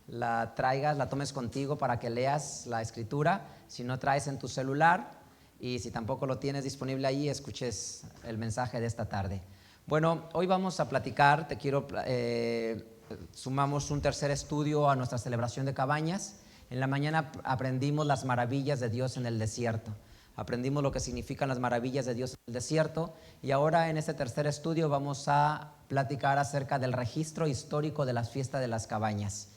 la traigas, la tomes contigo para que leas la escritura. Si no, traes en tu celular, y si tampoco lo tienes disponible ahí, escuches el mensaje de esta tarde. Bueno, hoy vamos a platicar, sumamos un tercer estudio a nuestra celebración de Cabañas. En la mañana aprendimos las maravillas de Dios en el desierto. Aprendimos lo que significan las maravillas de Dios en el desierto, y ahora en este tercer estudio vamos a platicar acerca del registro histórico de las fiestas de las cabañas.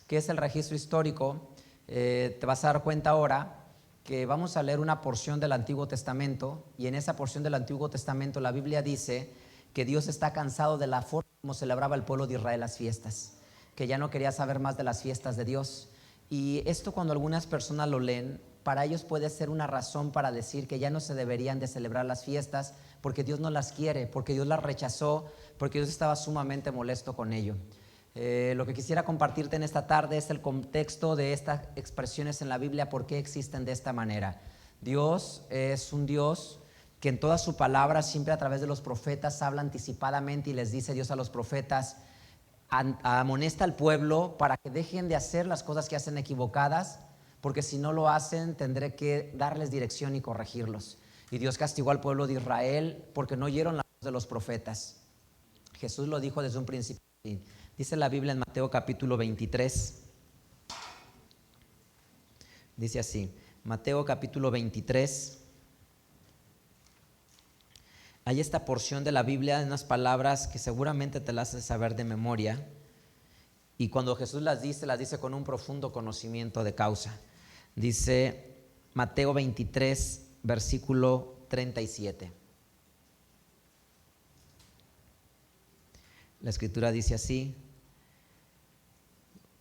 ¿Qué es el registro histórico? Te vas a dar cuenta ahora que vamos a leer una porción del Antiguo Testamento, y en esa porción del Antiguo Testamento la Biblia dice que Dios está cansado de la forma como celebraba el pueblo de Israel las fiestas, que ya no quería saber más de las fiestas de Dios. Y esto, cuando algunas personas lo leen, para ellos puede ser una razón para decir que ya no se deberían de celebrar las fiestas porque Dios no las quiere, porque Dios las rechazó, porque Dios estaba sumamente molesto con ello. Lo que quisiera compartirte en esta tarde es el contexto de estas expresiones en la Biblia, por qué existen de esta manera. Dios es un Dios que en toda su palabra, siempre a través de los profetas, habla anticipadamente, y les dice Dios a los profetas, amonesta al pueblo para que dejen de hacer las cosas que hacen equivocadas, porque si no lo hacen tendré que darles dirección y corregirlos. Y Dios castigó al pueblo de Israel porque no oyeron la voz de los profetas. Jesús lo dijo desde un principio. Dice la Biblia en Mateo capítulo 23. Dice así, Mateo capítulo 23. Hay esta porción de la Biblia, en unas palabras que seguramente te las haces saber de memoria. Y cuando Jesús las dice con un profundo conocimiento de causa. Dice Mateo 23, versículo 37. La escritura dice así: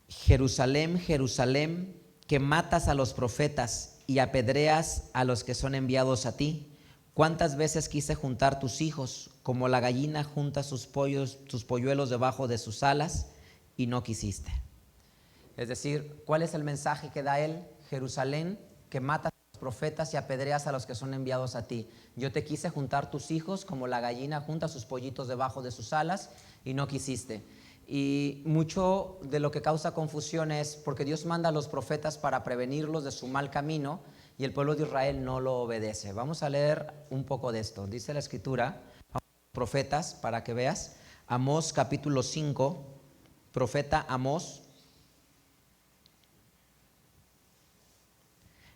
Jerusalén, Jerusalén, que matas a los profetas y apedreas a los que son enviados a ti. ¿Cuántas veces quise juntar tus hijos, como la gallina junta sus polluelos debajo de sus alas, y no quisiste? Es decir, ¿cuál es el mensaje que da él? Jerusalén, que matas a los profetas y apedreas a los que son enviados a ti. Yo te quise juntar tus hijos, como la gallina junta sus pollitos debajo de sus alas, y no quisiste. Y mucho de lo que causa confusión es porque Dios manda a los profetas para prevenirlos de su mal camino, y el pueblo de Israel no lo obedece. Vamos a leer un poco de esto. Dice la escritura, profetas, para que veas, Amós capítulo 5, profeta Amós,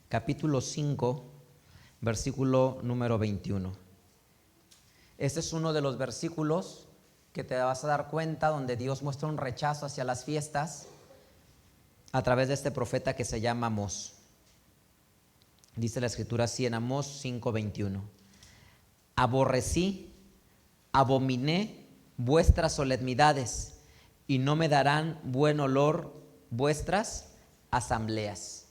capítulo 5, versículo número 21. Este es uno de los versículos que te vas a dar cuenta donde Dios muestra un rechazo hacia las fiestas a través de este profeta que se llama Amós. Dice la escritura así en Amós 5:21. Aborrecí, abominé vuestras solemnidades, y no me darán buen olor vuestras asambleas.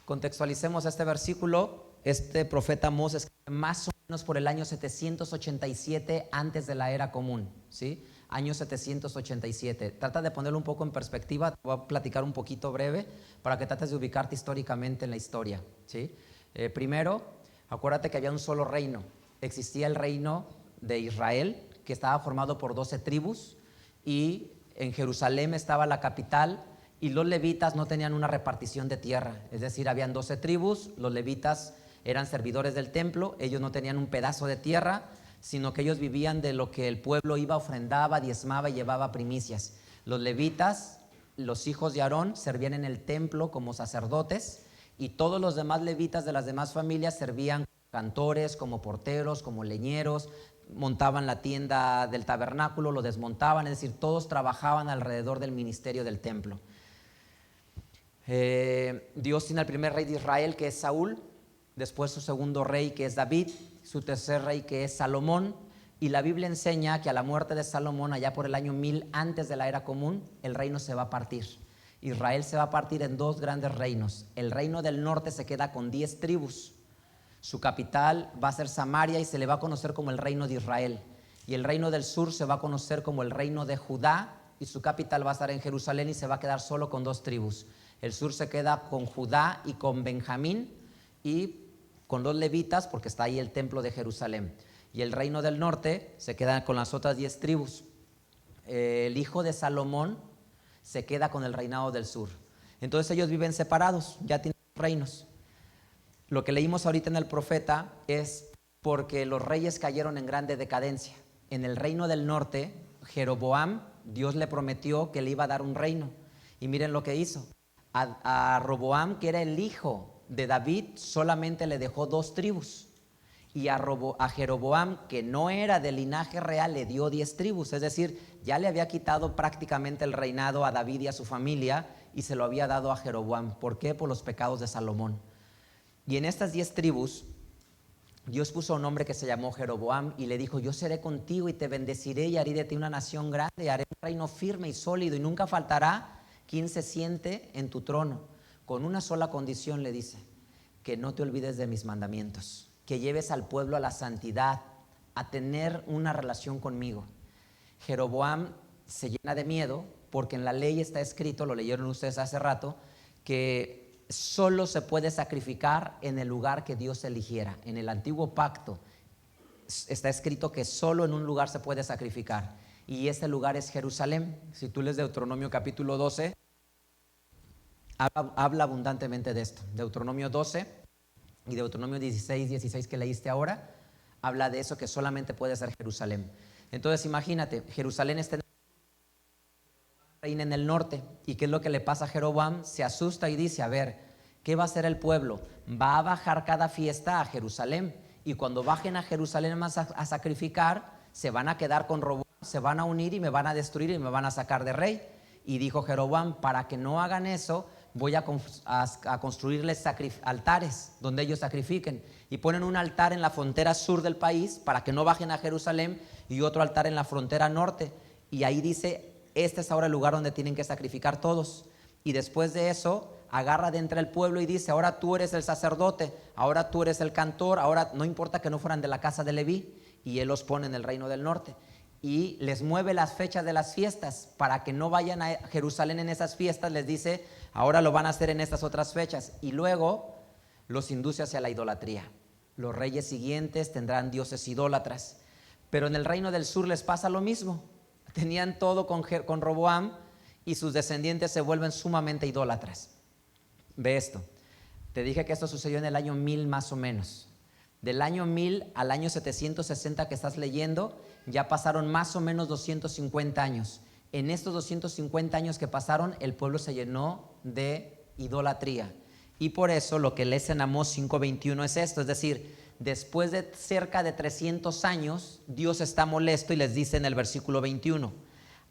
Contextualicemos este versículo. Este profeta Amós escribe más o menos por el año 787 antes de la era común, ¿sí? Año 787. Trata de ponerlo un poco en perspectiva. Te voy a platicar un poquito breve para que trates de ubicarte históricamente en la historia, ¿sí? Primero, acuérdate que había un solo reino. Existía el reino de Israel, que estaba formado por 12 tribus, y en Jerusalén estaba la capital, y los levitas no tenían una repartición de tierra. Es decir, habían 12 tribus, los levitas eran servidores del templo, ellos no tenían un pedazo de tierra, sino que ellos vivían de lo que el pueblo iba, ofrendaba, diezmaba y llevaba primicias. Los levitas, los hijos de Aarón, servían en el templo como sacerdotes, y todos los demás levitas de las demás familias servían como cantores, como porteros, como leñeros, montaban la tienda del tabernáculo, lo desmontaban, es decir, todos trabajaban alrededor del ministerio del templo. Dios tiene al primer rey de Israel, que es Saúl, después su segundo rey, que es David, su tercer rey, que es Salomón, y la Biblia enseña que a la muerte de Salomón, allá por el año 1000 antes de la era común, el reino se va a partir. Israel se va a partir en dos grandes reinos. El reino del norte se queda con 10 tribus. Su capital va a ser Samaria y se le va a conocer como el reino de Israel. Y el reino del sur se va a conocer como el reino de Judá, y su capital va a estar en Jerusalén, y se va a quedar solo con 2 tribus. El sur se queda con Judá y con Benjamín, y con los levitas, porque está ahí el templo de Jerusalén. Y el reino del norte se queda con las otras 10 tribus. El hijo de Salomón se queda con el reinado del sur. Entonces ellos viven separados, ya tienen reinos. Lo que leímos ahorita en el profeta es porque los reyes cayeron en grande decadencia. En el reino del norte, Jeroboam, Dios le prometió que le iba a dar un reino. Y miren lo que hizo. A Roboam, que era el hijo de David, solamente le dejó 2 tribus. Y a Jeroboam, que no era de linaje real, le dio 10 tribus. Es decir, ya le había quitado prácticamente el reinado a David y a su familia y se lo había dado a Jeroboam. ¿Por qué? Por los pecados de Salomón. Y en estas 10 tribus, Dios puso un hombre que se llamó Jeroboam y le dijo: yo seré contigo y te bendeciré y haré de ti una nación grande, haré un reino firme y sólido y nunca faltará quien se siente en tu trono. Con una sola condición, le dice: que no te olvides de mis mandamientos, que lleves al pueblo a la santidad, a tener una relación conmigo. Jeroboam se llena de miedo porque en la ley está escrito, lo leyeron ustedes hace rato, que solo se puede sacrificar en el lugar que Dios eligiera. En el antiguo pacto está escrito que solo en un lugar se puede sacrificar, y ese lugar es Jerusalén. Si tú lees Deuteronomio capítulo 12, habla abundantemente de esto. Deuteronomio 12 y Deuteronomio 16 que leíste ahora, habla de eso, que solamente puede ser Jerusalén. Entonces imagínate, Jerusalén está en el norte. ¿Y qué es lo que le pasa a Jeroboam? Se asusta y dice: a ver, ¿qué va a hacer el pueblo? Va a bajar cada fiesta a Jerusalén, y cuando bajen a Jerusalén a sacrificar, se van a quedar con Roboam, se van a unir y me van a destruir y me van a sacar de rey. Y dijo Jeroboam: para que no hagan eso, voy a construirles altares donde ellos sacrifiquen, y ponen un altar en la frontera sur del país para que no bajen a Jerusalén, y otro altar en la frontera norte. Y ahí dice: este es ahora el lugar donde tienen que sacrificar todos. Y después de eso, agarra de entre el pueblo y dice: ahora tú eres el sacerdote, ahora tú eres el cantor, ahora no importa que no fueran de la casa de Leví. Y él los pone en el reino del norte. Y les mueve las fechas de las fiestas para que no vayan a Jerusalén en esas fiestas. Les dice: ahora lo van a hacer en estas otras fechas. Y luego los induce hacia la idolatría. Los reyes siguientes tendrán dioses idólatras. Pero en el reino del sur les pasa lo mismo. Tenían todo con Roboam, y sus descendientes se vuelven sumamente idólatras. Ve esto. Te dije que esto sucedió en el año 1000 más o menos. Del año 1000 al año 760 que estás leyendo, ya pasaron más o menos 250 años. En estos 250 años que pasaron, el pueblo se llenó de idolatría. Y por eso lo que lees en Amós 5:21 es esto. Es decir, después de cerca de 300 años, Dios está molesto y les dice en el versículo 21: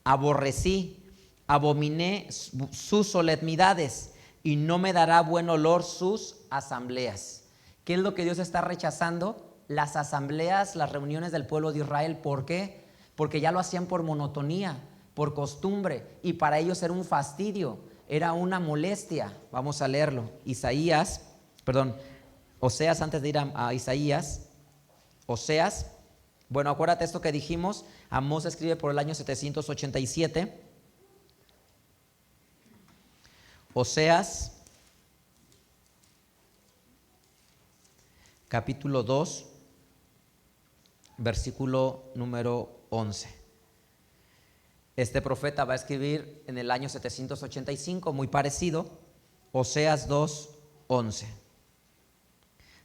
aborrecí, abominé sus solemnidades, y no me dará buen olor sus asambleas. ¿Qué es lo que Dios está rechazando? Las asambleas, las reuniones del pueblo de Israel. ¿Por qué? Porque ya lo hacían por monotonía, por costumbre, y para ellos era un fastidio, era una molestia. Vamos a leerlo. Oseas, antes de ir a Isaías. Oseas, bueno, acuérdate esto que dijimos. Amós escribe por el año 787. Oseas capítulo 2, versículo número 11. Este profeta va a escribir en el año 785, muy parecido. Oseas 2, 11.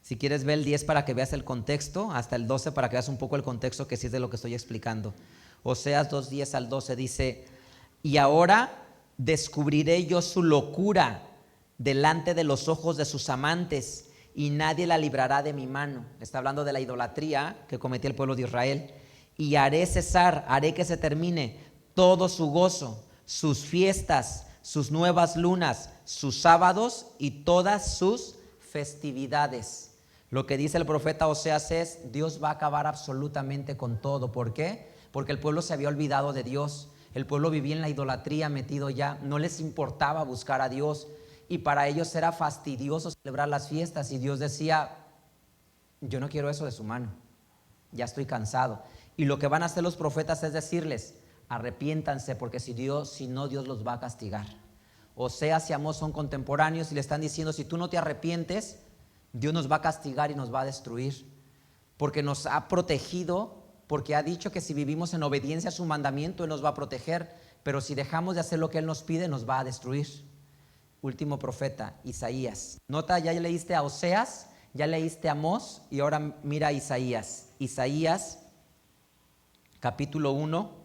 Si quieres ver el 10 para que veas el contexto, hasta el 12 para que veas un poco el contexto, que sí es de lo que estoy explicando. Oseas 2, 10 al 12 dice: y ahora descubriré yo su locura delante de los ojos de sus amantes, y nadie la librará de mi mano. Está hablando de la idolatría que cometía el pueblo de Israel. Y haré cesar, haré que se termine todo su gozo, sus fiestas, sus nuevas lunas, sus sábados y todas sus festividades. Lo que dice el profeta Oseas es: Dios va a acabar absolutamente con todo. ¿Por qué? Porque el pueblo se había olvidado de Dios. El pueblo vivía en la idolatría metido ya. No les importaba buscar a Dios, y para ellos era fastidioso celebrar las fiestas. Y Dios decía: yo no quiero eso de su mano, ya estoy cansado. Y lo que van a hacer los profetas es decirles: arrepiéntanse, porque si no, Dios los va a castigar. Oseas y Amós son contemporáneos y le están diciendo: si tú no te arrepientes, Dios nos va a castigar y nos va a destruir, porque nos ha protegido, porque ha dicho que si vivimos en obediencia a su mandamiento, Él nos va a proteger. pero si dejamos de hacer lo que Él nos pide, nos va a destruir. Último profeta, Isaías. Nota, ya leíste a Oseas, ya leíste a Amós y ahora mira a Isaías. Isaías, capítulo 1.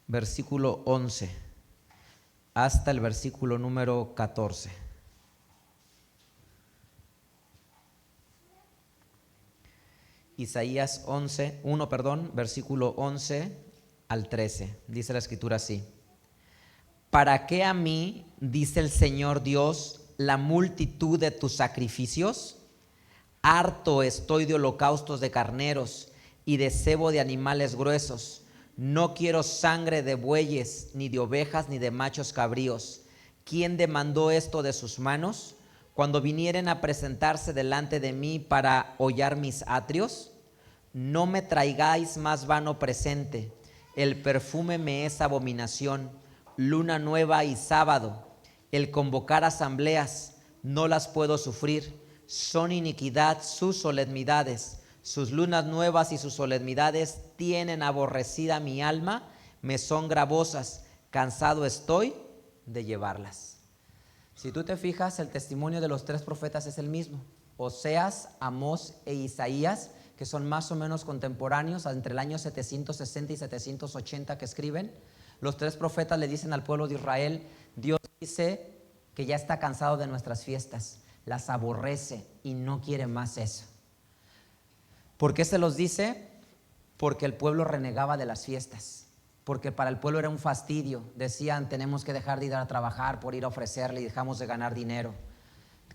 Versículo 11 hasta el versículo número 14. Isaías 1, versículo 11 al 13. Dice la escritura así: ¿Para qué a mí, dice el Señor Dios, la multitud de tus sacrificios? Harto estoy de holocaustos de carneros y de cebo de animales gruesos. No quiero sangre de bueyes, ni de ovejas, ni de machos cabríos. ¿Quién demandó esto de sus manos? Cuando vinieren a presentarse delante de mí para hollar mis atrios, no me traigáis más vano presente. El perfume me es abominación. Luna nueva y sábado, el convocar asambleas, no las puedo sufrir. Son iniquidad sus solemnidades. Sus lunas nuevas y sus solemnidades tienen aborrecida mi alma, me son gravosas, cansado estoy de llevarlas. Si tú te fijas, el testimonio de los tres profetas es el mismo: Oseas, Amós e Isaías, que son más o menos contemporáneos, entre el año 760 y 780 que escriben. Los tres profetas le dicen al pueblo de Israel: Dios dice que ya está cansado de nuestras fiestas, las aborrece y no quiere más eso. ¿Por qué se los dice? Porque el pueblo renegaba de las fiestas, porque para el pueblo era un fastidio. Decían: tenemos que dejar de ir a trabajar por ir a ofrecerle y dejamos de ganar dinero.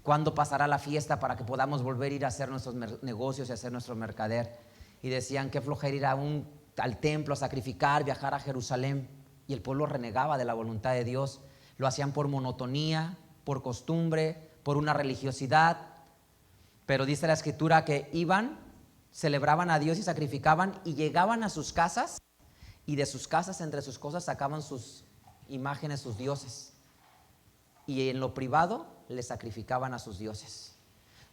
¿Cuándo pasará la fiesta para que podamos volver a ir a hacer nuestros negocios y hacer nuestro mercader? Y decían: qué flojera ir al templo a sacrificar, viajar a Jerusalén. Y el pueblo renegaba de la voluntad de Dios. Lo hacían por monotonía, por costumbre, por una religiosidad. Pero dice la escritura que iban, celebraban a Dios y sacrificaban, y llegaban a sus casas, y de sus casas, entre sus cosas, sacaban sus imágenes, sus dioses, y en lo privado les sacrificaban a sus dioses.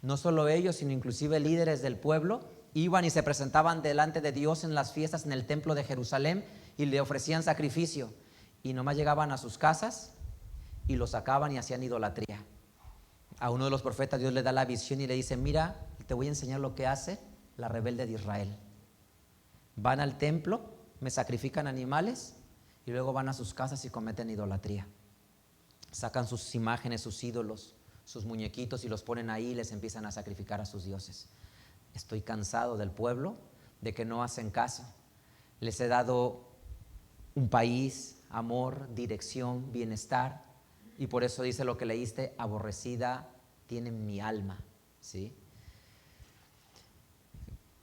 No solo ellos, sino inclusive líderes del pueblo iban y se presentaban delante de Dios en las fiestas en el templo de Jerusalén y le ofrecían sacrificio, y nomás llegaban a sus casas y lo sacaban y hacían idolatría. A uno de los profetas Dios le da la visión y le dice: mira, te voy a enseñar lo que hace la rebelde de Israel. Van al templo, me sacrifican animales y luego van a sus casas y cometen idolatría. Sacan sus imágenes, sus ídolos, sus muñequitos y los ponen ahí y les empiezan a sacrificar a sus dioses. Estoy cansado del pueblo, de que no hacen caso. Les he dado un país, amor, dirección, bienestar, y por eso dice lo que leíste: aborrecida tiene mi alma, ¿sí?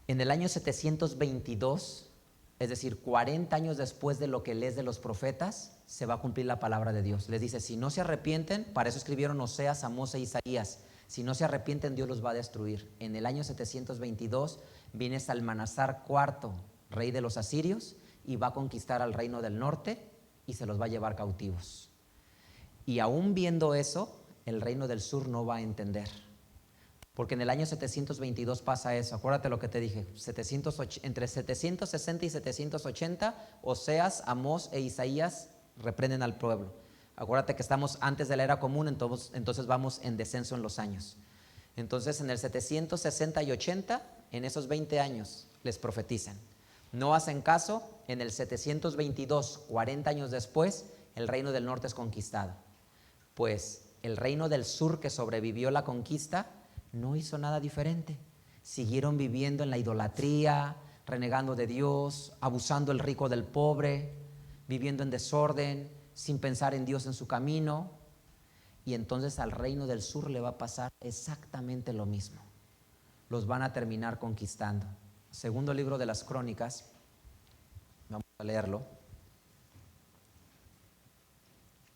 En el año 722, es decir, 40 años después de lo que lees de los profetas, se va a cumplir la palabra de Dios. Les dice: si no se arrepienten, para eso escribieron Oseas, Amós e Isaías, si no se arrepienten, Dios los va a destruir. En el año 722 viene Salmanasar IV, rey de los asirios, y va a conquistar al reino del norte y se los va a llevar cautivos. Y aún viendo eso, el reino del sur no va a entender. Porque en el año 722 pasa eso. Acuérdate lo que te dije: entre 760 y 780, Oseas, Amós e Isaías reprenden al pueblo. Acuérdate que estamos antes de la era común, entonces vamos en descenso en los años. Entonces en el 760 y 80, en esos 20 años, les profetizan. No hacen caso. En el 722, 40 años después, el reino del norte es conquistado. Pues el reino del sur, que sobrevivió la conquista, no hizo nada diferente. Siguieron viviendo en la idolatría, renegando de Dios, abusando el rico del pobre, viviendo en desorden, sin pensar en Dios en su camino. Y entonces al reino del sur le va a pasar exactamente lo mismo. Los van a terminar conquistando. Segundo libro de las Crónicas, vamos a leerlo.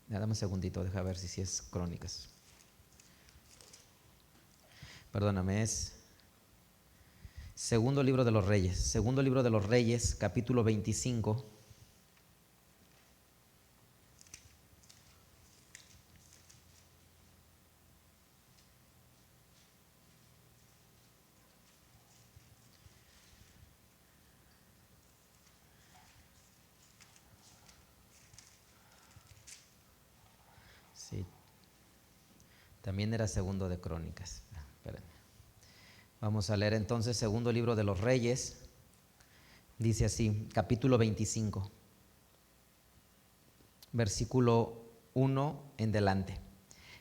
Dame un segundito, deja ver si es Crónicas. Perdóname, es Segundo libro de los Reyes, capítulo 25. Sí. También era segundo de Crónicas. Espérenme. Vamos a leer entonces segundo libro de los Reyes. Dice así, capítulo 25, versículo 1 en delante.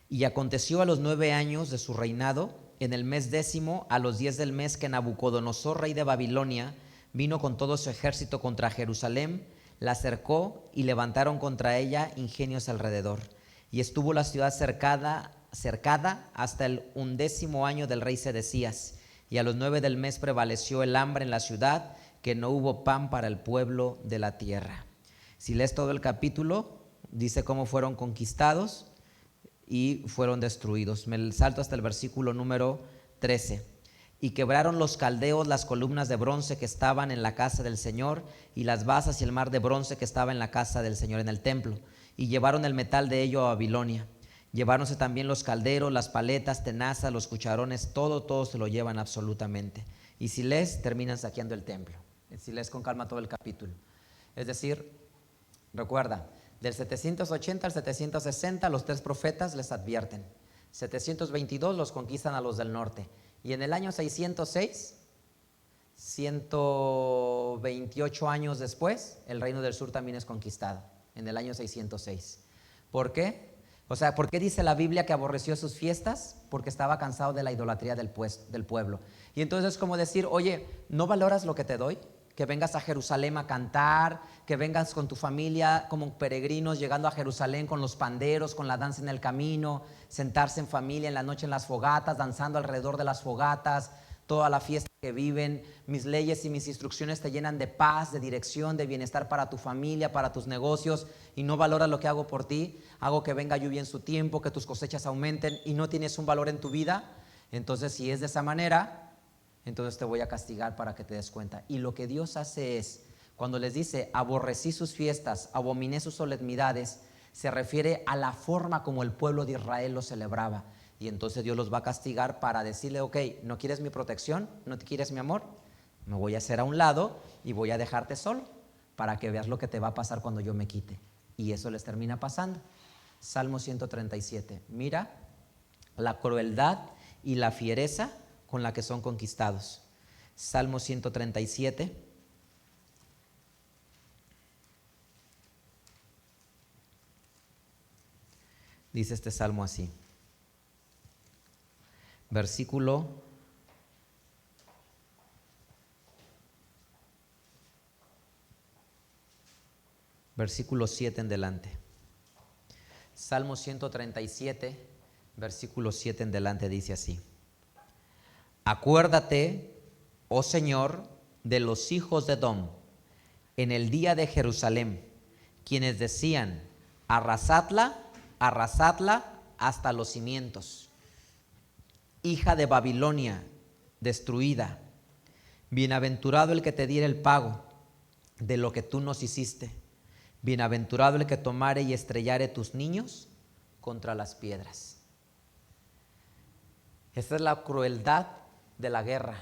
Y aconteció a los 9 años de su reinado, en el mes 10, a los 10 del mes, que Nabucodonosor, rey de Babilonia, vino con todo su ejército contra Jerusalén, la cercó y levantaron contra ella ingenios alrededor. Y estuvo la ciudad cercada hasta el 11 año del rey Sedecías. Y a los 9 del mes prevaleció el hambre en la ciudad, que no hubo pan para el pueblo de la tierra. Si lees todo el capítulo, dice cómo fueron conquistados y fueron destruidos. Me salto hasta el versículo número 13. Y quebraron los caldeos las columnas de bronce que estaban en la casa del Señor, y las basas y el mar de bronce que estaba en la casa del Señor en el templo, y llevaron el metal de ello a Babilonia. Lleváronse también los calderos, las paletas, tenazas, los cucharones, todo se lo llevan absolutamente. Y si lees, terminan saqueando el templo. Si lees con calma todo el capítulo. Es decir, recuerda, del 780 al 760 los 3 profetas les advierten. 722 los conquistan a los del norte. Y en el año 606, 128 años después, el reino del sur también es conquistado. En el año 606. ¿Por qué? O sea, ¿por qué dice la Biblia que aborreció sus fiestas? Porque estaba cansado de la idolatría del pueblo. Y entonces es como decir, oye, ¿no valoras lo que te doy? Que vengas a Jerusalén a cantar, que vengas con tu familia como peregrinos llegando a Jerusalén con los panderos, con la danza en el camino, sentarse en familia en la noche en las fogatas, danzando alrededor de las fogatas, toda la fiesta que viven. Mis leyes y mis instrucciones te llenan de paz, de dirección, de bienestar para tu familia, para tus negocios, y no valoras lo que hago por ti. Hago que venga lluvia en su tiempo, que tus cosechas aumenten, y no tienes un valor en tu vida. Entonces, si es de esa manera, entonces te voy a castigar para que te des cuenta. Y lo que Dios hace es, cuando les dice, aborrecí sus fiestas, abominé sus solemnidades, se refiere a la forma como el pueblo de Israel lo celebraba. Y entonces Dios los va a castigar para decirle, ok, ¿no quieres mi protección? ¿No te quieres mi amor? Me voy a hacer a un lado y voy a dejarte solo para que veas lo que te va a pasar cuando yo me quite. Y eso les termina pasando. Salmo 137. Mira la crueldad y la fiereza con la que son conquistados. Salmo 137. Dice este salmo así. Versículo 7 en delante. Salmo 137, versículo 7 en delante dice así. Acuérdate, oh Señor, de los hijos de Edom, en el día de Jerusalén, quienes decían, arrasadla, arrasadla hasta los cimientos. Hija de Babilonia, destruida. Bienaventurado el que te diera el pago de lo que tú nos hiciste. Bienaventurado el que tomare y estrellare tus niños contra las piedras. Esta es la crueldad de la guerra,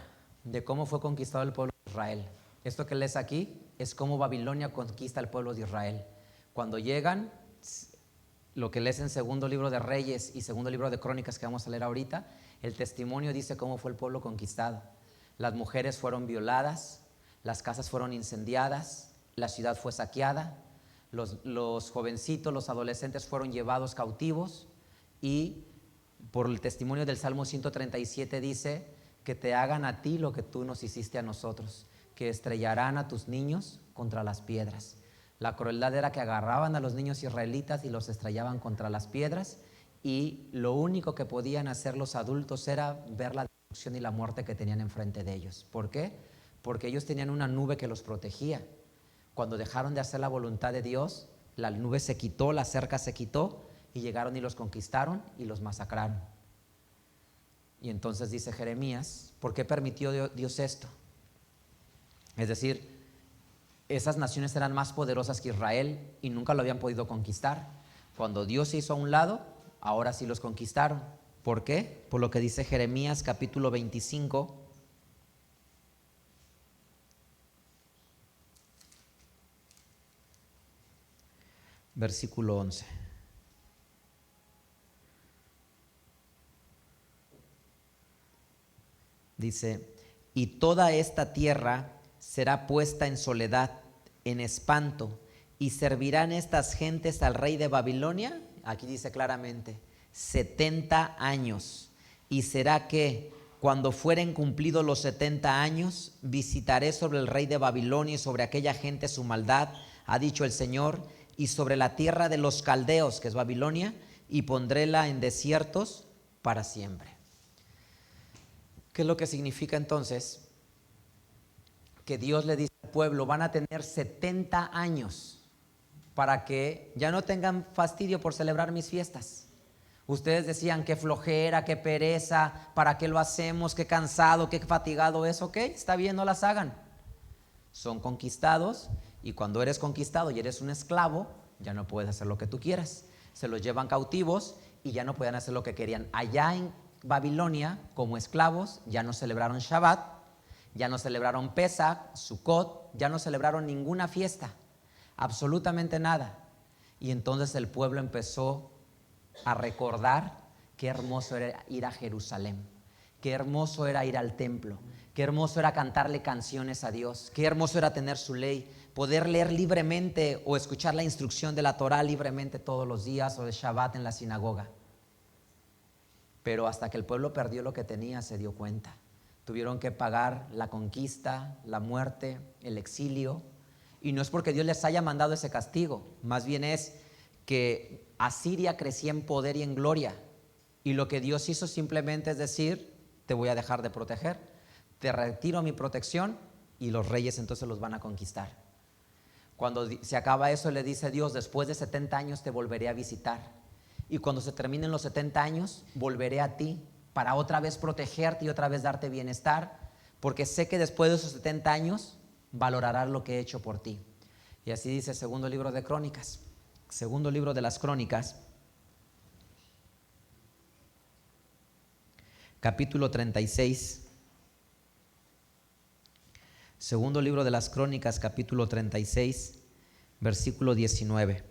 de cómo fue conquistado el pueblo de Israel. Esto que lees aquí es cómo Babilonia conquista al pueblo de Israel. Cuando llegan, lo que lees en segundo libro de Reyes y segundo libro de Crónicas que vamos a leer ahorita, el testimonio dice cómo fue el pueblo conquistado. Las mujeres fueron violadas, las casas fueron incendiadas, la ciudad fue saqueada, los jovencitos, los adolescentes fueron llevados cautivos, y por el testimonio del Salmo 137 dice que te hagan a ti lo que tú nos hiciste a nosotros, que estrellarán a tus niños contra las piedras. La crueldad era que agarraban a los niños israelitas y los estrellaban contra las piedras, y lo único que podían hacer los adultos era ver la destrucción y la muerte que tenían enfrente de ellos. ¿Por qué? Porque ellos tenían una nube que los protegía. Cuando dejaron de hacer la voluntad de Dios, la nube se quitó, la cerca se quitó, y llegaron y los conquistaron y los masacraron. Y entonces dice Jeremías, ¿por qué permitió Dios esto? Es decir, esas naciones eran más poderosas que Israel y nunca lo habían podido conquistar. Cuando Dios se hizo a un lado, ahora sí los conquistaron. ¿Por qué? Por lo que dice Jeremías capítulo 25, versículo 11. Dice, y toda esta tierra será puesta en soledad, en espanto, y servirán estas gentes al rey de Babilonia. Aquí dice claramente, 70 años. Y será que cuando fueren cumplidos los 70 años, visitaré sobre el rey de Babilonia y sobre aquella gente su maldad, ha dicho el Señor, y sobre la tierra de los caldeos, que es Babilonia, y pondréla en desiertos para siempre. ¿Qué es lo que significa entonces? Que Dios le dice al pueblo, van a tener 70 años para que ya no tengan fastidio por celebrar mis fiestas. Ustedes decían, qué flojera, qué pereza, ¿para qué lo hacemos? Qué cansado, qué fatigado es. Ok, está bien, no las hagan. Son conquistados, y cuando eres conquistado y eres un esclavo, ya no puedes hacer lo que tú quieras. Se los llevan cautivos y ya no pueden hacer lo que querían. Allá en Babilonia, como esclavos, ya no celebraron Shabbat, ya no celebraron Pesach, Sukkot, ya no celebraron ninguna fiesta, absolutamente nada. Y entonces el pueblo empezó a recordar qué hermoso era ir a Jerusalén, qué hermoso era ir al templo, qué hermoso era cantarle canciones a Dios, qué hermoso era tener su ley, poder leer libremente o escuchar la instrucción de la Torá libremente todos los días, o de Shabbat en la sinagoga. Pero hasta que el pueblo perdió lo que tenía, se dio cuenta. Tuvieron que pagar la conquista, la muerte, el exilio. Y no es porque Dios les haya mandado ese castigo, más bien es que Asiria crecía en poder y en gloria. Y lo que Dios hizo simplemente es decir, te voy a dejar de proteger, te retiro mi protección, y los reyes entonces los van a conquistar. Cuando se acaba eso, le dice Dios, después de 70 años te volveré a visitar. Y cuando se terminen los 70 años, volveré a ti para otra vez protegerte y otra vez darte bienestar, porque sé que después de esos 70 años valorarás lo que he hecho por ti. Y así dice el segundo libro de Crónicas, segundo libro de las Crónicas, capítulo 36. Segundo libro de las Crónicas, capítulo 36, versículo 19.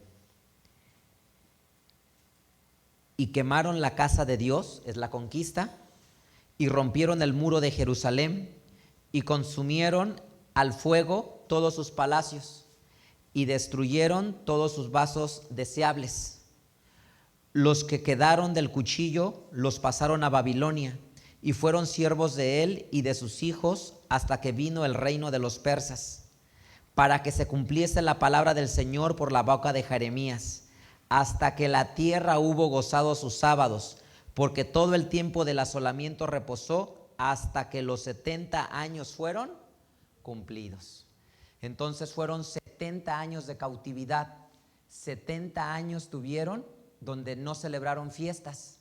Y quemaron la casa de Dios, es la conquista, y rompieron el muro de Jerusalén, y consumieron al fuego todos sus palacios, y destruyeron todos sus vasos deseables. Los que quedaron del cuchillo los pasaron a Babilonia, y fueron siervos de él y de sus hijos hasta que vino el reino de los persas, para que se cumpliese la palabra del Señor por la boca de Jeremías, hasta que la tierra hubo gozado sus sábados, porque todo el tiempo del asolamiento reposó hasta que los 70 años fueron cumplidos. Entonces fueron 70 años de cautividad, 70 años tuvieron donde no celebraron fiestas.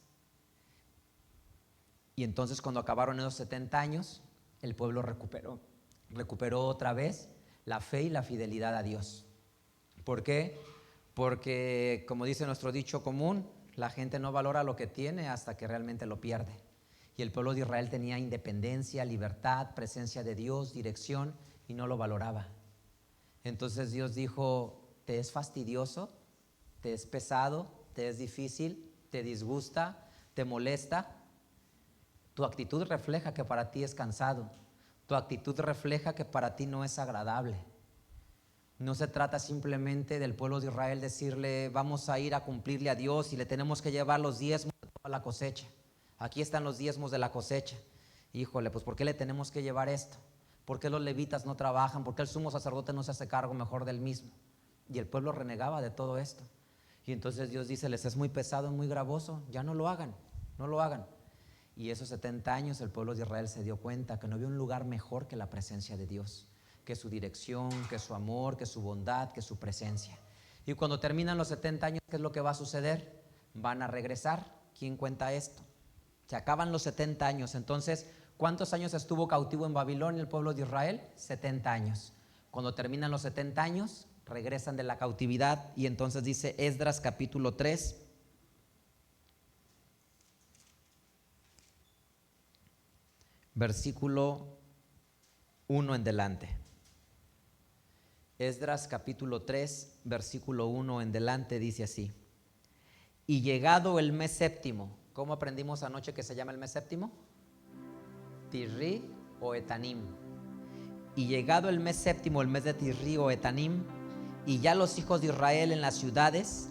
Y entonces cuando acabaron esos 70 años, el pueblo recuperó otra vez la fe y la fidelidad a Dios. ¿Por qué? Porque, como dice nuestro dicho común, la gente no valora lo que tiene hasta que realmente lo pierde. Y el pueblo de Israel tenía independencia, libertad, presencia de Dios, dirección, y no lo valoraba. Entonces Dios dijo, ¿te es fastidioso? ¿Te es pesado? ¿Te es difícil? ¿Te disgusta? ¿Te molesta? Tu actitud refleja que para ti es cansado. Tu actitud refleja que para ti no es agradable. No se trata simplemente del pueblo de Israel decirle, vamos a ir a cumplirle a Dios y le tenemos que llevar los diezmos de toda la cosecha. Aquí están los diezmos de la cosecha. Híjole, pues ¿por qué le tenemos que llevar esto? ¿Por qué los levitas no trabajan? ¿Por qué el sumo sacerdote no se hace cargo mejor del mismo? Y el pueblo renegaba de todo esto. Y entonces Dios dice, les es muy pesado y muy gravoso, ya no lo hagan, no lo hagan. Y esos 70 años el pueblo de Israel se dio cuenta que no había un lugar mejor que la presencia de Dios, que su dirección, que su amor, que su bondad, que su presencia. Y cuando terminan los 70 años, ¿qué es lo que va a suceder? Van a regresar. ¿Quién cuenta esto? Se acaban los 70 años. Entonces, ¿cuántos años estuvo cautivo en Babilonia el pueblo de Israel? 70 años. Cuando terminan los 70 años, regresan de la cautividad. Y entonces dice Esdras capítulo 3, versículo 1 en delante. Esdras capítulo 3, versículo 1 en delante dice así. Y llegado el mes séptimo, ¿cómo aprendimos anoche que se llama el mes séptimo? Tirri o Etanim. Y llegado el mes séptimo, el mes de Tirri o Etanim, y ya los hijos de Israel en las ciudades,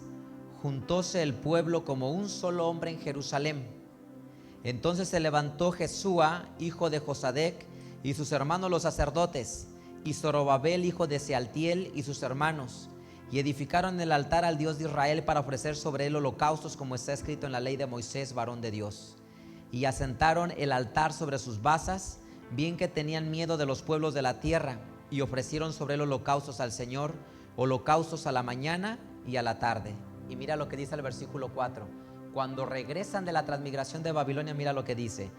juntóse el pueblo como un solo hombre en Jerusalén. Entonces se levantó Jesúa, hijo de Josadec, y sus hermanos los sacerdotes, y Zorobabel, hijo de Sealtiel, y sus hermanos, y edificaron el altar al Dios de Israel para ofrecer sobre él holocaustos, como está escrito en la ley de Moisés, varón de Dios. Y asentaron el altar sobre sus basas, bien que tenían miedo de los pueblos de la tierra, y ofrecieron sobre él holocaustos al Señor, holocaustos a la mañana y a la tarde. Y mira lo que dice el versículo 4. Cuando regresan de la transmigración de Babilonia, mira lo que dice: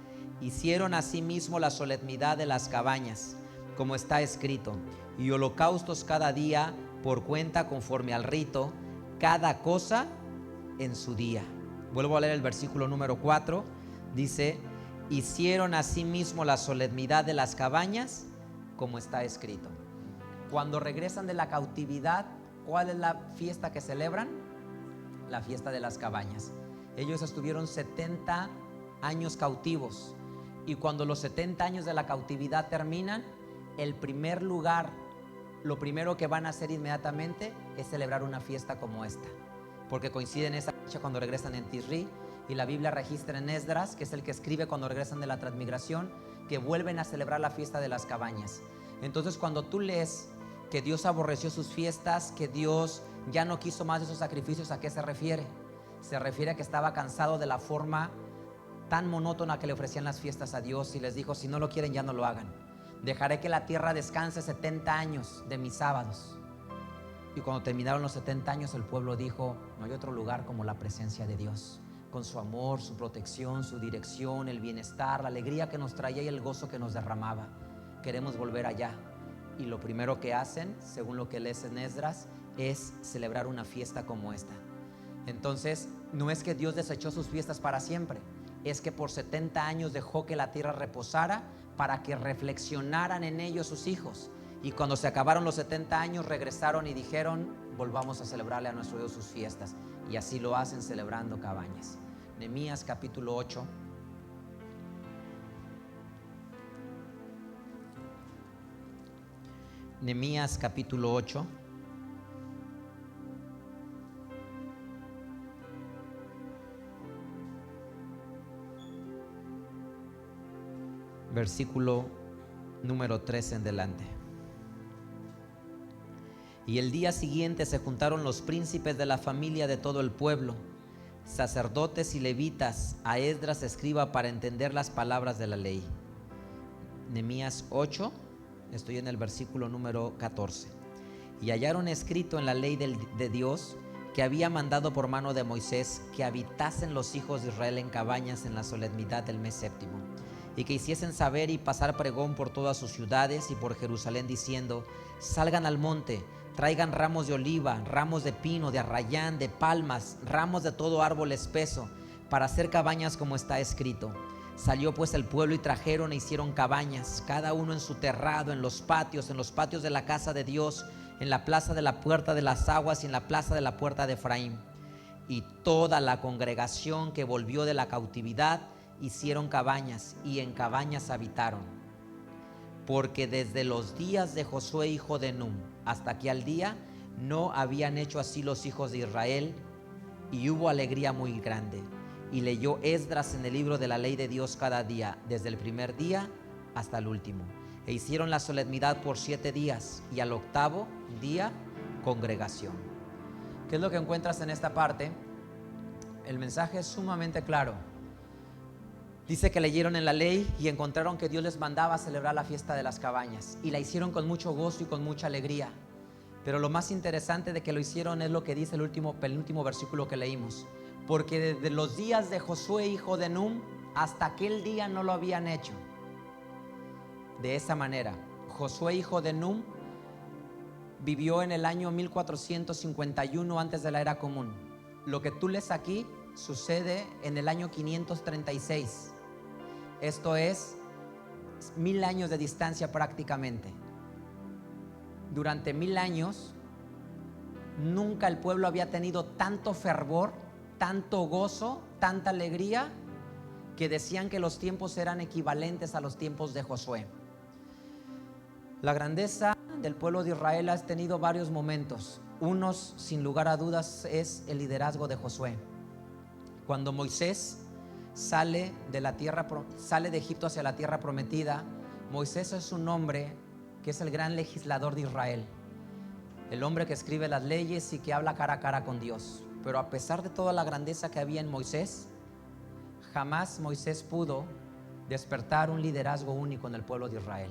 hicieron asimismo la solemnidad de las cabañas, como está escrito, y holocaustos cada día por cuenta conforme al rito, cada cosa en su día. Vuelvo a leer el versículo número 4. Dice: hicieron asimismo la solemnidad de las cabañas, como está escrito. Cuando regresan de la cautividad, ¿cuál es la fiesta que celebran? La fiesta de las cabañas. Ellos estuvieron 70 años cautivos, y cuando los 70 años de la cautividad terminan, el primer lugar, lo primero que van a hacer inmediatamente es celebrar una fiesta como esta, porque coincide en esa fecha cuando regresan en Tirri, y la Biblia registra en Esdras, que es el que escribe cuando regresan de la transmigración, que vuelven a celebrar la fiesta de las cabañas. Entonces, cuando tú lees que Dios aborreció sus fiestas, que Dios ya no quiso más de esos sacrificios, ¿a qué se refiere? Se refiere a que estaba cansado de la forma tan monótona que le ofrecían las fiestas a Dios, y les dijo: si no lo quieren, ya no lo hagan. Dejaré que la tierra descanse 70 años de mis sábados. Y cuando terminaron los 70 años, el pueblo dijo: no hay otro lugar como la presencia de Dios, con su amor, su protección, su dirección, el bienestar, la alegría que nos traía y el gozo que nos derramaba. Queremos volver allá. Y lo primero que hacen, según lo que lees en Esdras, es celebrar una fiesta como esta. Entonces, no es que Dios desechó sus fiestas para siempre, es que por 70 años dejó que la tierra reposara para que reflexionaran en ello sus hijos. Y cuando se acabaron los 70 años, regresaron y dijeron: volvamos a celebrarle a nuestro Dios sus fiestas. Y así lo hacen, celebrando cabañas. Nehemías capítulo 8. Nehemías capítulo 8. Versículo número 3 en delante. Y el día siguiente se juntaron los príncipes de la familia de todo el pueblo, sacerdotes y levitas, a Esdras escriba, para entender las palabras de la ley. Nehemías 8, estoy en el versículo número 14. Y hallaron escrito en la ley de Dios, que había mandado por mano de Moisés, que habitasen los hijos de Israel en cabañas en la solemnidad del mes séptimo, y que hiciesen saber y pasar pregón por todas sus ciudades y por Jerusalén, diciendo: salgan al monte, traigan ramos de oliva, ramos de pino, de arrayán, de palmas, ramos de todo árbol espeso, para hacer cabañas como está escrito. Salió pues el pueblo y trajeron e hicieron cabañas, cada uno en su terrado, en los patios de la casa de Dios, en la plaza de la puerta de las aguas y en la plaza de la puerta de Efraín. Y toda la congregación que volvió de la cautividad hicieron cabañas, y en cabañas habitaron. Porque desde los días de Josué hijo de Nun hasta aquel día no habían hecho así los hijos de Israel, y hubo alegría muy grande. Y leyó Esdras en el libro de la ley de Dios cada día, desde el primer día hasta el último. E hicieron la solemnidad por 7 días, y al 8º día congregación. ¿Qué es lo que encuentras en esta parte? El mensaje es sumamente claro. Dice que leyeron en la ley y encontraron que Dios les mandaba celebrar la fiesta de las cabañas, y la hicieron con mucho gozo y con mucha alegría. Pero lo más interesante de que lo hicieron es lo que dice el penúltimo versículo que leímos: porque desde los días de Josué hijo de Nun hasta aquel día no lo habían hecho. De esa manera, Josué hijo de Nun vivió en el año 1451 antes de la era común. Lo que tú lees aquí sucede en el año 536. Esto es 1000 años de distancia prácticamente. Durante 1000 años nunca el pueblo había tenido tanto fervor, tanto gozo, tanta alegría, que decían que los tiempos eran equivalentes a los tiempos de Josué. La grandeza del pueblo de Israel ha tenido varios momentos. Unos, sin lugar a dudas, es el liderazgo de Josué. Cuando Moisés sale de Egipto hacia la tierra prometida, Moisés es un hombre que es el gran legislador de Israel, el hombre que escribe las leyes y que habla cara a cara con Dios. Pero a pesar de toda la grandeza que había en Moisés, jamás Moisés pudo despertar un liderazgo único en el pueblo de Israel.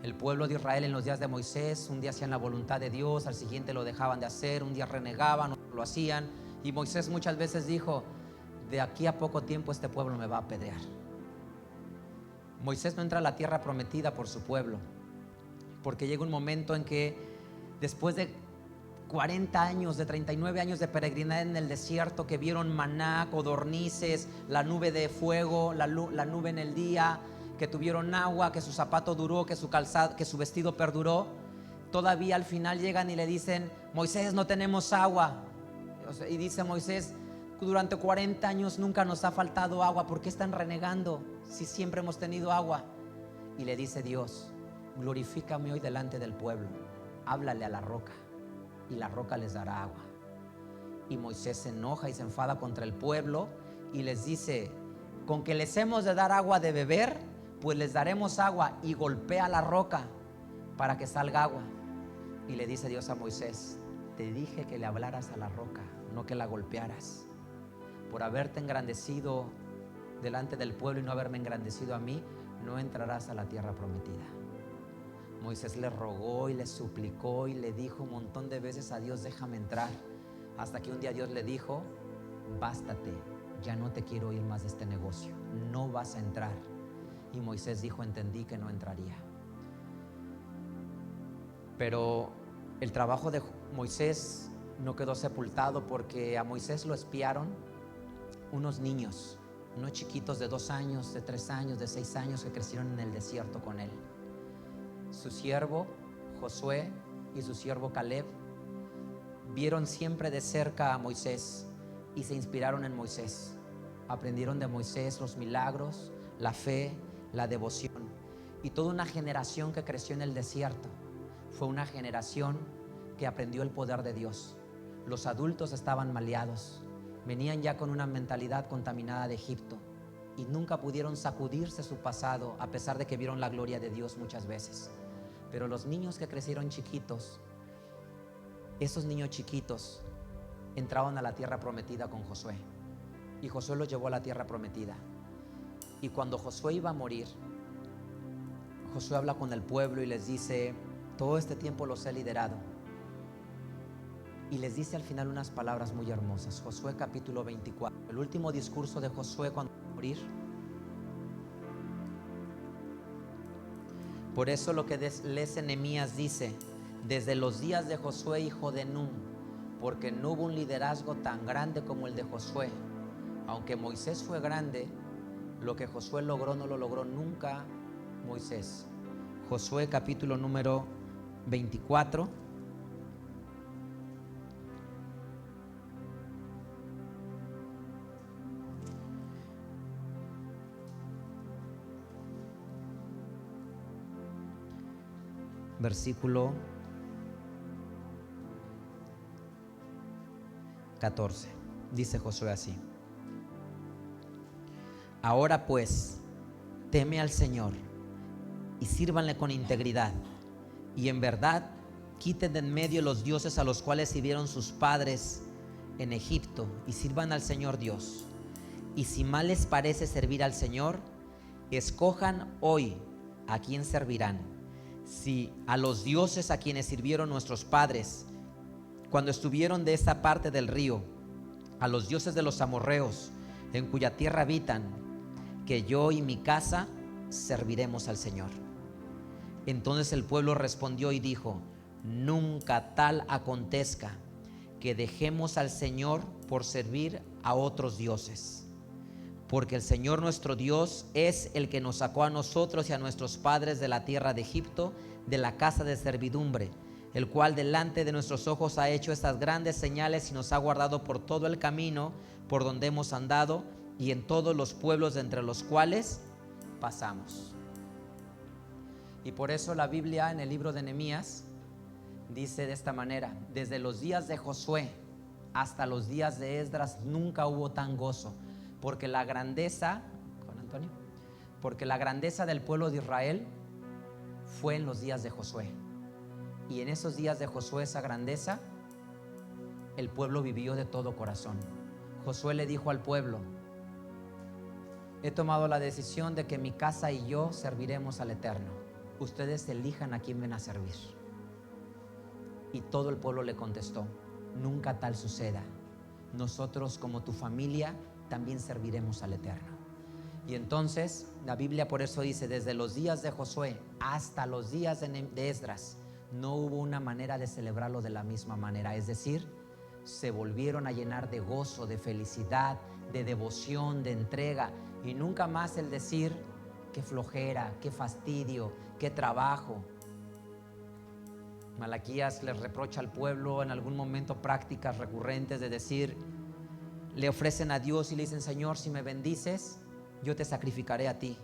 El pueblo de Israel en los días de Moisés, un día hacían la voluntad de Dios, al siguiente lo dejaban de hacer, un día renegaban, otro lo hacían. Y Moisés muchas veces dijo: de aquí a poco tiempo este pueblo me va a apedrear. Moisés no entra a la tierra prometida por su pueblo, porque llega un momento en que después de 40 años, de 39 años de peregrinar en el desierto, que vieron maná, codornices, la nube de fuego, la nube en el día, que tuvieron agua, que su zapato duró, que su calzado, que su vestido perduró, todavía al final llegan y le dicen: Moisés, no tenemos agua. Y dice Moisés: durante 40 años nunca nos ha faltado agua, ¿por qué están renegando si siempre hemos tenido agua? Y le dice Dios: glorifícame hoy delante del pueblo, háblale a la roca y la roca les dará agua. Y Moisés se enoja y se enfada contra el pueblo y les dice: con que les hemos de dar agua de beber, pues les daremos agua. Y golpea la roca para que salga agua. Y le dice Dios a Moisés: te dije que le hablaras a la roca, no que la golpearas. Por haberte engrandecido delante del pueblo y no haberme engrandecido a mí, no entrarás a la tierra prometida. Moisés le rogó y le suplicó y le dijo un montón de veces a Dios: déjame entrar. Hasta que un día Dios le dijo: bástate, ya no te quiero oír más de este negocio, no vas a entrar. Y Moisés dijo: entendí que no entraría. Pero el trabajo de Moisés no quedó sepultado, porque a Moisés lo espiaron unos niños, unos chiquitos de 2 años, de 3 años, de 6 años, que crecieron en el desierto con él. Su siervo Josué y su siervo Caleb vieron siempre de cerca a Moisés y se inspiraron en Moisés. Aprendieron de Moisés los milagros, la fe, la devoción. Y toda una generación que creció en el desierto fue una generación que aprendió el poder de Dios. Los adultos estaban maleados, venían ya con una mentalidad contaminada de Egipto y nunca pudieron sacudirse su pasado, a pesar de que vieron la gloria de Dios muchas veces. Pero los niños que crecieron chiquitos, esos niños chiquitos entraban a la tierra prometida con Josué, y Josué los llevó a la tierra prometida. Y cuando Josué iba a morir, Josué habla con el pueblo y les dice: todo este tiempo los he liderado. Y les dice al final unas palabras muy hermosas. Josué capítulo 24, el último discurso de Josué cuando iba a morir. Por eso lo que lees en Nehemías dice: desde los días de Josué hijo de Nun, porque no hubo un liderazgo tan grande como el de Josué. Aunque Moisés fue grande, lo que Josué logró no lo logró nunca Moisés. Josué capítulo número 24. Versículo 14. Dice Josué así: ahora pues, teme al Señor y sírvanle con integridad, y en verdad quiten de en medio los dioses a los cuales sirvieron sus padres en Egipto, y sirvan al Señor Dios. Y si mal les parece servir al Señor, escojan hoy a quién servirán: si a los dioses a quienes sirvieron nuestros padres cuando estuvieron de esta parte del río, a los dioses de los amorreos en cuya tierra habitan, que yo y mi casa serviremos al Señor. Entonces el pueblo respondió y dijo: nunca tal acontezca que dejemos al Señor por servir a otros dioses, porque el Señor nuestro Dios es el que nos sacó a nosotros y a nuestros padres de la tierra de Egipto, de la casa de servidumbre, el cual delante de nuestros ojos ha hecho estas grandes señales y nos ha guardado por todo el camino por donde hemos andado, y en todos los pueblos entre los cuales pasamos. Y por eso la Biblia en el libro de Nehemías dice de esta manera: desde los días de Josué hasta los días de Esdras nunca hubo tan gozo, porque la grandeza, con Antonio, porque la grandeza del pueblo de Israel fue en los días de Josué. Y en esos días de Josué, esa grandeza, el pueblo vivió de todo corazón. Josué le dijo al pueblo: he tomado la decisión de que mi casa y yo serviremos al Eterno. Ustedes elijan a quién ven a servir. Y todo el pueblo le contestó: nunca tal suceda. Nosotros como tu familia también serviremos al Eterno. Y entonces la Biblia por eso dice: desde los días de Josué hasta los días de Esdras no hubo una manera de celebrarlo de la misma manera. Es decir, se volvieron a llenar de gozo, de felicidad, de devoción, de entrega. Y nunca más el decir: qué flojera, qué fastidio, qué trabajo. Malaquías les reprocha al pueblo en algún momento prácticas recurrentes de decir, le ofrecen a Dios y le dicen: Señor, si me bendices, yo te sacrificaré a ti.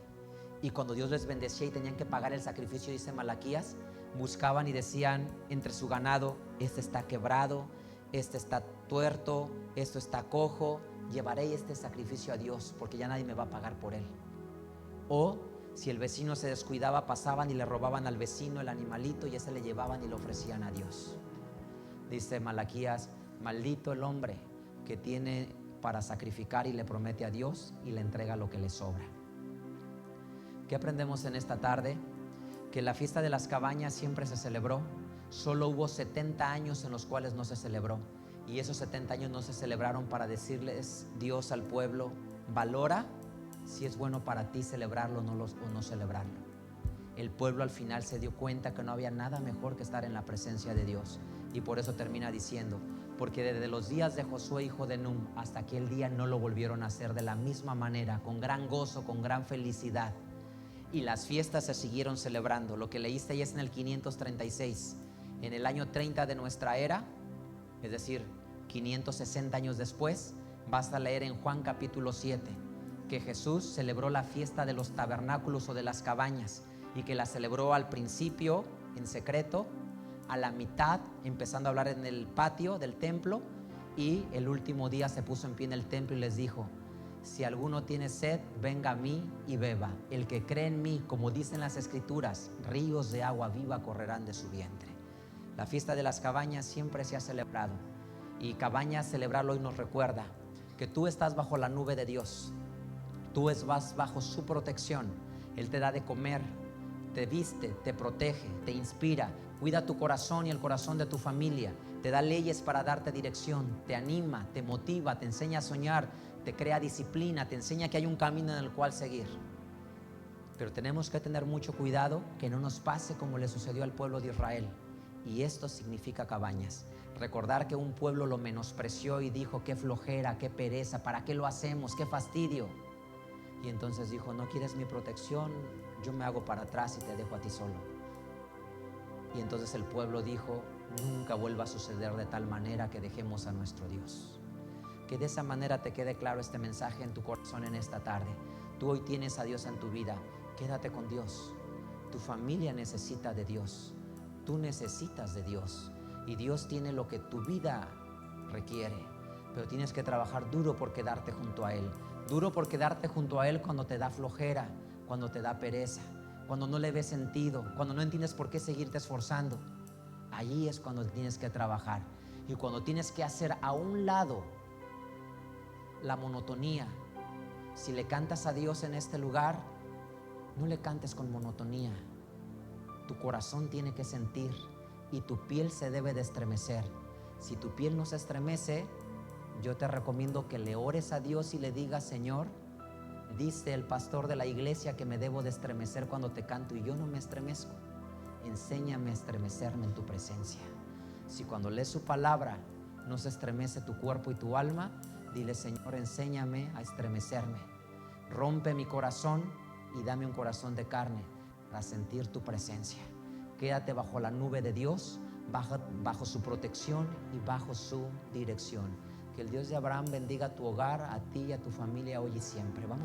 Y cuando Dios les bendecía y tenían que pagar el sacrificio, dice Malaquías, buscaban y decían entre su ganado: este está quebrado, este está tuerto, esto está cojo, llevaré este sacrificio a Dios porque ya nadie me va a pagar por él. O si el vecino se descuidaba, pasaban y le robaban al vecino el animalito y ese le llevaban y lo ofrecían a Dios. Dice Malaquías: maldito el hombre que tiene para sacrificar y le promete a Dios y le entrega lo que le sobra. ¿Qué aprendemos en esta tarde? Que la fiesta de las cabañas siempre se celebró. Solo hubo 70 años en los cuales no se celebró. Y esos 70 años no se celebraron para decirles Dios al pueblo: valora si es bueno para ti celebrarlo o no celebrarlo. El pueblo al final se dio cuenta que no había nada mejor que estar en la presencia de Dios. Y por eso termina diciendo: porque desde los días de Josué hijo de Nun hasta aquel día no lo volvieron a hacer de la misma manera, con gran gozo, con gran felicidad. Y las fiestas se siguieron celebrando. Lo que leíste ahí es en el 536. En el año 30 de nuestra era, es decir, 560 años después, vas a leer en Juan capítulo 7 que Jesús celebró la fiesta de los tabernáculos o de las cabañas, y que la celebró al principio en secreto, a la mitad empezando a hablar en el patio del templo, y el último día se puso en pie en el templo y les dijo: si alguno tiene sed, venga a mí y beba. El que cree en mí, como dicen las escrituras, ríos de agua viva correrán de su vientre. La fiesta de las cabañas siempre se ha celebrado, y Cabañas celebrarlo hoy nos recuerda que tú estás bajo la nube de Dios. Tú vas bajo su protección. Él te da de comer, te viste, te protege, te inspira, cuida tu corazón y el corazón de tu familia, te da leyes para darte dirección, te anima, te motiva, te enseña a soñar, te crea disciplina, te enseña que hay un camino en el cual seguir. Pero tenemos que tener mucho cuidado que no nos pase como le sucedió al pueblo de Israel. Y esto significa Cabañas. Recordar que un pueblo lo menospreció y dijo: qué flojera, qué pereza, ¿para qué lo hacemos? Qué fastidio. Y entonces dijo: no quieres mi protección, yo me hago para atrás y te dejo a ti solo. Y entonces el pueblo dijo: nunca vuelva a suceder de tal manera que dejemos a nuestro Dios. Que de esa manera te quede claro este mensaje en tu corazón en esta tarde. Tú hoy tienes a Dios en tu vida, quédate con Dios. Tu familia necesita de Dios, tú necesitas de Dios, y Dios tiene lo que tu vida requiere. Pero tienes que trabajar duro por quedarte junto a Él. Duro por quedarte junto a Él cuando te da flojera, cuando te da pereza, cuando no le ves sentido, cuando no entiendes por qué seguirte esforzando. Allí es cuando tienes que trabajar, y cuando tienes que hacer a un lado la monotonía. Si le cantas a Dios en este lugar, no le cantes con monotonía. Tu corazón tiene que sentir y tu piel se debe de estremecer. Si tu piel no se estremece, yo te recomiendo que le ores a Dios y le digas: Señor, dice el pastor de la iglesia que me debo de estremecer cuando te canto y yo no me estremezco. Enséñame a estremecerme en tu presencia. Si cuando lees su palabra no se estremece tu cuerpo y tu alma, dile: Señor, enséñame a estremecerme. Rompe mi corazón y dame un corazón de carne para sentir tu presencia. Quédate bajo la nube de Dios, bajo su protección y bajo su dirección. Que el Dios de Abraham bendiga tu hogar, a ti y a tu familia hoy y siempre. Vamos a